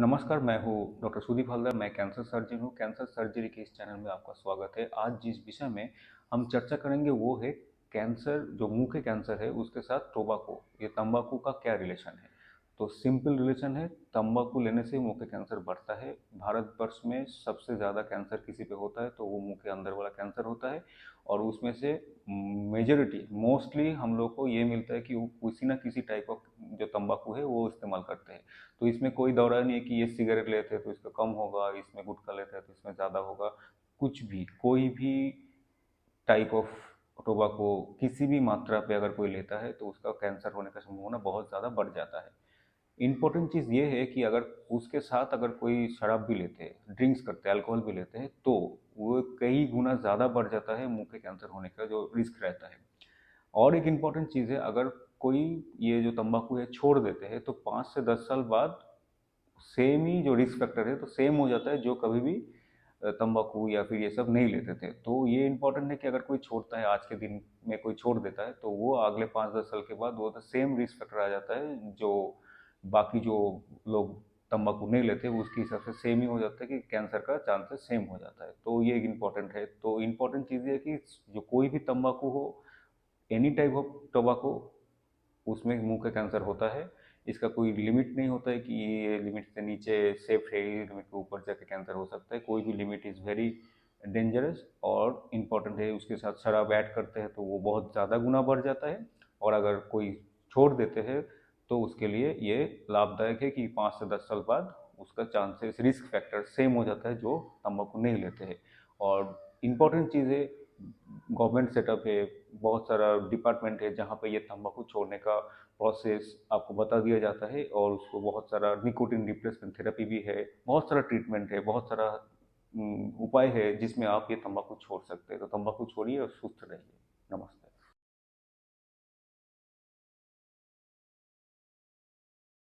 नमस्कार, मैं हूँ डॉक्टर सुदीप हल्दर। मैं कैंसर सर्जन हूँ। कैंसर सर्जरी के इस चैनल में आपका स्वागत है। आज जिस विषय में हम चर्चा करेंगे वो है कैंसर, जो मुंह के कैंसर है उसके साथ टोबाको, ये तंबाकू का क्या रिलेशन है। तो सिंपल रिलेशन है, तंबाकू लेने से मुंह के कैंसर बढ़ता है। भारतवर्ष में सबसे ज़्यादा कैंसर किसी पे होता है तो वो मुंह के अंदर वाला कैंसर होता है। और उसमें से मेजोरिटी मोस्टली हम लोग को ये मिलता है कि वो किसी ना किसी टाइप ऑफ जो तंबाकू है वो इस्तेमाल करते हैं। तो इसमें कोई दौरा नहीं है कि ये सिगरेट लेते हैं तो इसका कम होगा, इसमें गुटखा लेते हैं तो इसमें ज़्यादा होगा। कुछ भी, कोई भी टाइप ऑफ टोबाको किसी भी मात्रा पे अगर कोई लेता है तो उसका कैंसर होने का संभावना बहुत ज़्यादा बढ़ जाता है। इम्पोर्टेंट चीज़ ये है कि अगर उसके साथ अगर कोई शराब भी लेते हैं, ड्रिंक्स करते हैं, अल्कोहल भी लेते हैं, तो वो कई गुना ज़्यादा बढ़ जाता है मुंह के कैंसर होने का जो रिस्क रहता है। और एक इम्पॉर्टेंट चीज़ है, अगर कोई ये जो तंबाकू है छोड़ देते हैं तो 5 से 10 साल बाद सेम ही जो रिस्क फैक्टर है तो सेम हो जाता है जो कभी भी तंबाकू या फिर ये सब नहीं लेते थे। तो ये इम्पोर्टेंट है कि अगर कोई छोड़ता है, आज के दिन में कोई छोड़ देता है तो वो अगले 5-10 साल के बाद वो तो सेम रिस्क फैक्टर आ जाता है जो बाकी जो लोग तंबाकू नहीं लेते उसके हिसाब से सेम ही हो जाता है कि कैंसर का चांसेस सेम हो जाता है। तो ये एक इम्पॉर्टेंट है। तो इम्पॉर्टेंट चीज़ ये है कि जो कोई भी तंबाकू हो, एनी टाइप ऑफ टोबाको, उसमें मुंह का कैंसर होता है। इसका कोई लिमिट नहीं होता है कि ये लिमिट से नीचे सेफ है, ये लिमिट के ऊपर जाके कैंसर हो सकता है। कोई भी लिमिट इज़ वेरी डेंजरस। और इम्पॉर्टेंट है, उसके साथ शराब ऐड करते हैं तो वो बहुत ज़्यादा गुना बढ़ जाता है। और अगर कोई छोड़ देते हैं तो उसके लिए ये लाभदायक है कि 5 से 10 साल बाद उसका चांसेस रिस्क फैक्टर सेम हो जाता है जो तंबाकू नहीं लेते हैं। और इम्पॉर्टेंट चीज़ है, गवर्नमेंट सेटअप है, बहुत सारा डिपार्टमेंट है जहाँ पे ये तंबाकू छोड़ने का प्रोसेस आपको बता दिया जाता है। और उसको बहुत सारा निकोटिन रिप्लेसमेंट थेरेपी भी है, बहुत सारा ट्रीटमेंट है, बहुत सारा उपाय है जिसमें आप ये तंबाकू छोड़ सकते हैं। तो तंबाकू छोड़िए और सुस्त रहिए। नमस्ते।